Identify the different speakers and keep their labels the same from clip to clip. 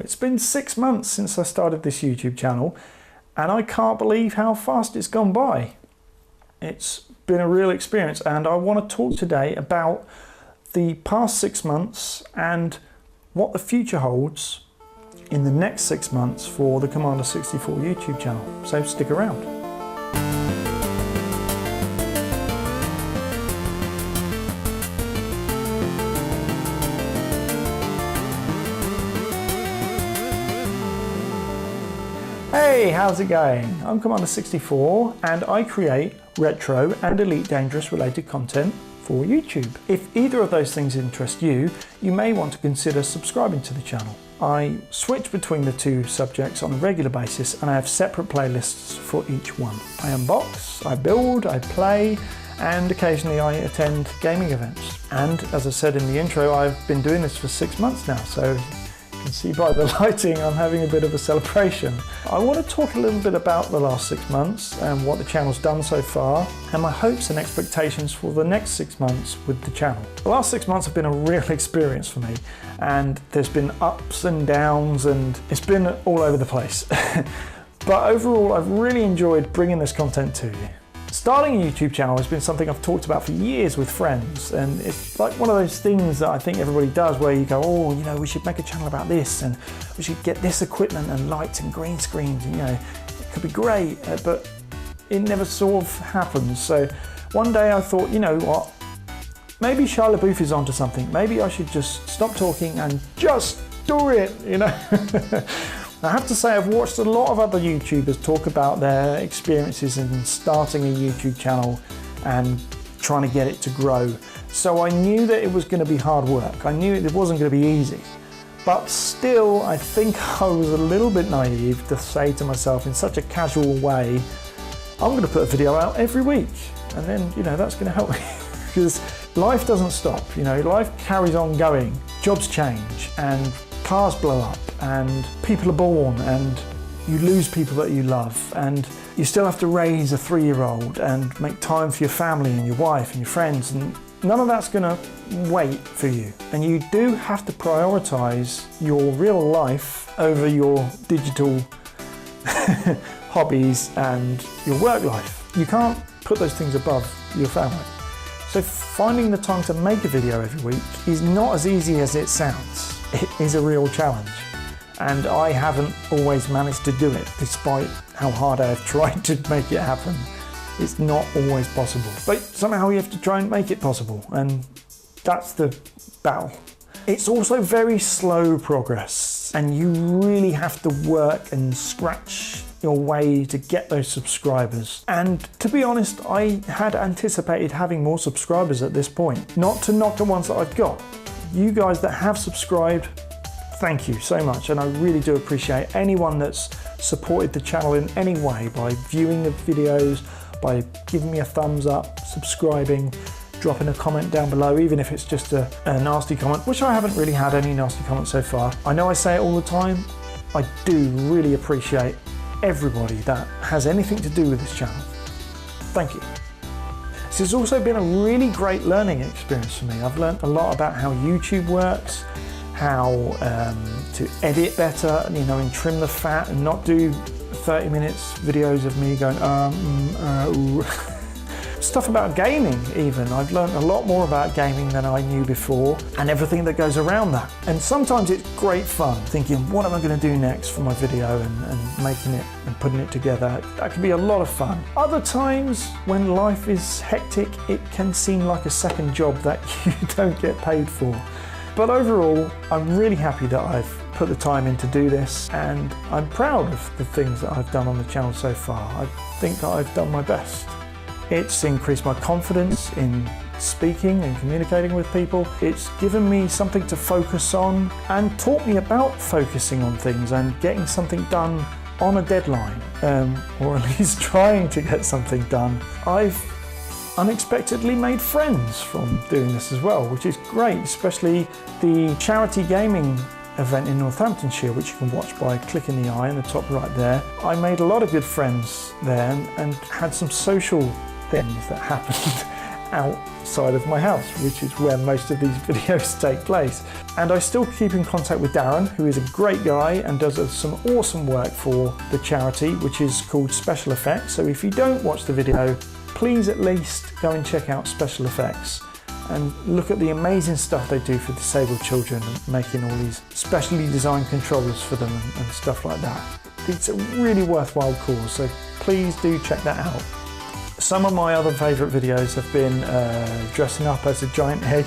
Speaker 1: It's been 6 months since I started this YouTube channel, and I can't believe how fast it's gone by. It's been a real experience, and I want to talk today about the past 6 months and what the future holds in the next 6 months for the Commander 64 YouTube channel. So stick around. Hey, how's it going? I'm Commander 64 and I create retro and Elite Dangerous related content for YouTube. If either of those things interest you, you may want to consider subscribing to the channel. I switch between the two subjects on a regular basis and I have separate playlists for each one. I unbox, I build, I play, and occasionally I attend gaming events. And as I said in the intro, I've been doing this for 6 months now, so you can see by the lighting I'm having a bit of a celebration. I want to talk a little bit about the last 6 months and what the channel's done so far, and my hopes and expectations for the next 6 months with the channel. The last 6 months have been a real experience for me, and there's been ups and downs and it's been all over the place. But overall I've really enjoyed bringing this content to you. Starting a YouTube channel has been something I've talked about for years with friends, and it's like one of those things that I think everybody does where you go, oh, you know, we should make a channel about this and we should get this equipment and lights and green screens, and, you know, it could be great, but it never sort of happens. So one day I thought, you know what, maybe Shia LaBeouf is onto something. Maybe I should just stop talking and just do it, you know. I have to say I've watched a lot of other YouTubers talk about their experiences in starting a YouTube channel and trying to get it to grow. So I knew that it was going to be hard work. I knew it wasn't going to be easy. But still, I think I was a little bit naive to say to myself in such a casual way, I'm going to put a video out every week. And then, you know, that's going to help me. Because life doesn't stop, you know, life carries on going. Jobs change and cars blow up and people are born and you lose people that you love, and you still have to raise a 3-year-old and make time for your family and your wife and your friends, and none of that's going to wait for you. And you do have to prioritize your real life over your digital hobbies and your work life. You can't put those things above your family. So finding the time to make a video every week is not as easy as it sounds. It is a real challenge, and I haven't always managed to do it despite how hard I have tried to make it happen. It's not always possible, but somehow you have to try and make it possible, and that's the battle. It's also very slow progress, and you really have to work and scratch your way to get those subscribers. And to be honest, I had anticipated having more subscribers at this point, not to knock the ones that I've got. You guys that have subscribed, thank you so much, and I really do appreciate anyone that's supported the channel in any way by viewing the videos, by giving me a thumbs up, subscribing, dropping a comment down below, even if it's just a nasty comment, which I haven't really had any nasty comments so far. I know I say it all the time, I do really appreciate everybody that has anything to do with this channel. Thank you. This has also been a really great learning experience for me. I've learned a lot about how YouTube works, how to edit better, you know, and trim the fat and not do 30 minutes videos of me going, Stuff about gaming even. I've learned a lot more about gaming than I knew before, and everything that goes around that. And sometimes it's great fun thinking, what am I going to do next for my video, and making it and putting it together. That can be a lot of fun. Other times when life is hectic, it can seem like a second job that you don't get paid for. But overall, I'm really happy that I've put the time in to do this, and I'm proud of the things that I've done on the channel so far. I think that I've done my best. It's increased my confidence in speaking and communicating with people. It's given me something to focus on and taught me about focusing on things and getting something done on a deadline, or at least trying to get something done. I've unexpectedly made friends from doing this as well, which is great, especially the charity gaming event in Northamptonshire, which you can watch by clicking the eye in the top right there. I made a lot of good friends there and had some social things that happened, outside of my house, which is where most of these videos take place. And I still keep in contact with Darren, who is a great guy and does some awesome work for the charity, which is called Special Effects. So if you don't watch the video, please at least go and check out Special Effects and look at the amazing stuff they do for disabled children, making all these specially designed controllers for them and stuff like that. It's a really worthwhile cause, so please do check that out. Some of my other favourite videos have been dressing up as a giant egg,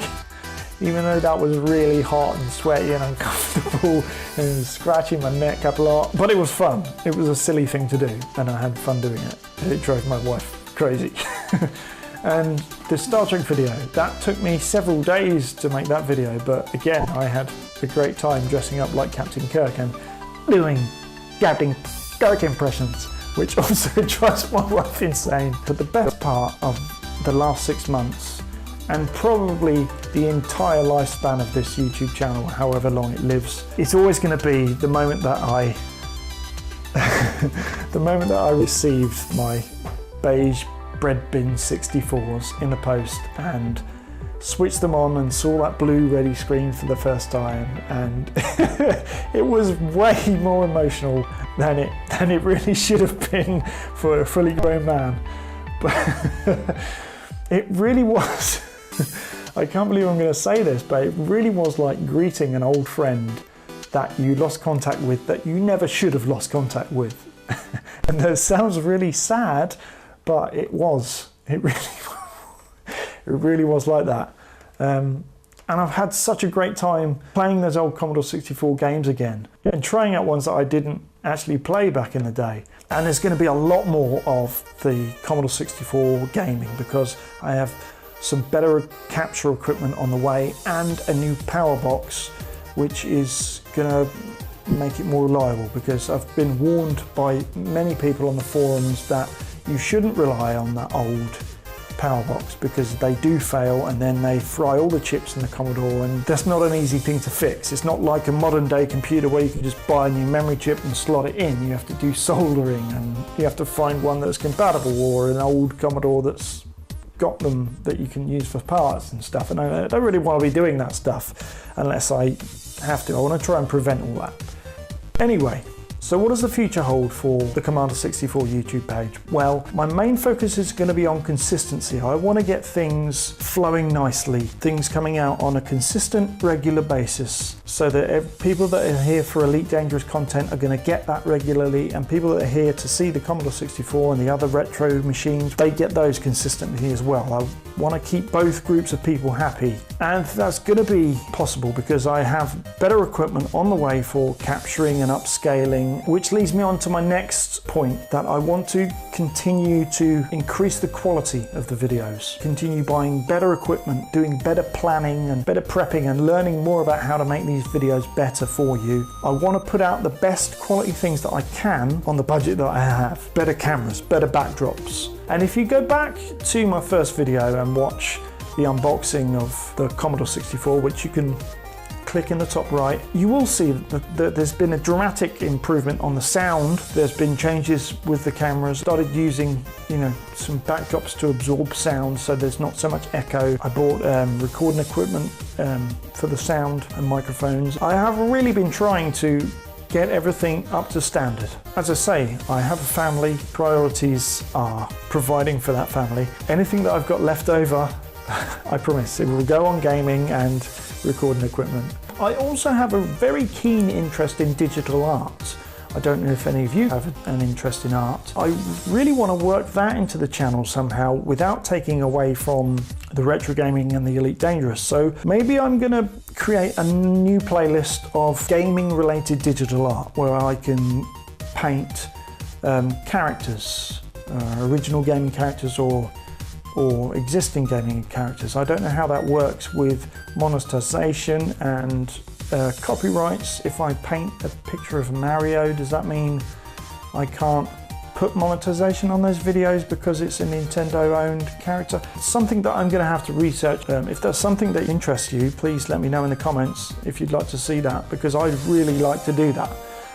Speaker 1: even though that was really hot and sweaty and uncomfortable and scratching my neck up a lot. But it was fun. It was a silly thing to do and I had fun doing it. It drove my wife crazy. And the Star Trek video, that took me several days to make that video, but again, I had a great time dressing up like Captain Kirk and doing Captain Kirk impressions, which also drives my wife insane. But the best part of the last 6 months, and probably the entire lifespan of this YouTube channel, however long it lives, it's always going to be the moment that I received my beige bread bin 64s in the post and switched them on and saw that blue ready screen for the first time, and it was way more emotional than it really should have been for a fully grown man. But it really was. I can't believe I'm going to say this, but it really was like greeting an old friend that you lost contact with, that you never should have lost contact with. And that sounds really sad, but it was. It really was like that. And I've had such a great time playing those old Commodore 64 games again and trying out ones that I didn't actually play back in the day. And there's going to be a lot more of the Commodore 64 gaming because I have some better capture equipment on the way and a new power box, which is going to make it more reliable, because I've been warned by many people on the forums that you shouldn't rely on that old power box because they do fail and then they fry all the chips in the Commodore, and that's not an easy thing to fix. It's not like a modern day computer where you can just buy a new memory chip and slot it in. You have to do soldering and you have to find one that's compatible, or an old Commodore that's got them that you can use for parts and stuff. And I don't really want to be doing that stuff unless I have to. I want to try and prevent all that. Anyway, so what does the future hold for the Commander 64 YouTube page? Well, my main focus is going to be on consistency. I want to get things flowing nicely, things coming out on a consistent, regular basis, so that people that are here for Elite Dangerous content are going to get that regularly, and people that are here to see the Commodore 64 and the other retro machines, they get those consistently as well. I want to keep both groups of people happy, and that's going to be possible because I have better equipment on the way for capturing and upscaling, which leads me on to my next point, that I want to continue to increase the quality of the videos, continue buying better equipment, doing better planning and better prepping and learning more about how to make these videos better for you. I want to put out the best quality things that I can on the budget that I have. Better cameras, better backdrops. And if you go back to my first video and watch the unboxing of the Commodore 64, which you can click in the top right, you will see that there's been a dramatic improvement on the sound. There's been changes with the cameras. Started using, some backdrops to absorb sound so there's not so much echo. I bought recording equipment for the sound and microphones. I have really been trying to get everything up to standard. As I say, I have a family. Priorities are providing for that family. Anything that I've got left over, I promise it will go on gaming and recording equipment. I also have a very keen interest in digital art. I don't know if any of you have an interest in art. I really want to work that into the channel somehow without taking away from the retro gaming and the Elite Dangerous. So maybe I'm going to create a new playlist of gaming related digital art where I can paint characters, original gaming characters or existing gaming characters. I don't know how that works with monetization and copyrights. If I paint a picture of Mario, does that mean I can't put monetization on those videos because it's a Nintendo owned character? It's something that I'm going to have to research. If there's something that interests you, please let me know in the comments if you'd like to see that, because I'd really like to do that,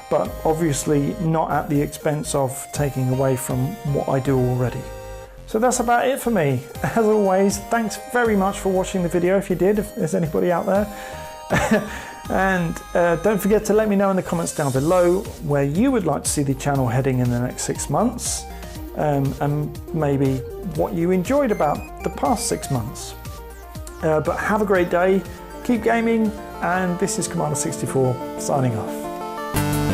Speaker 1: but obviously not at the expense of taking away from what I do already. So that's about it for me. As always, thanks very much for watching the video if you did, if there's anybody out there. And don't forget to let me know in the comments down below where you would like to see the channel heading in the next 6 months, and maybe what you enjoyed about the past 6 months. But have a great day, keep gaming, and this is Commander 64 signing off.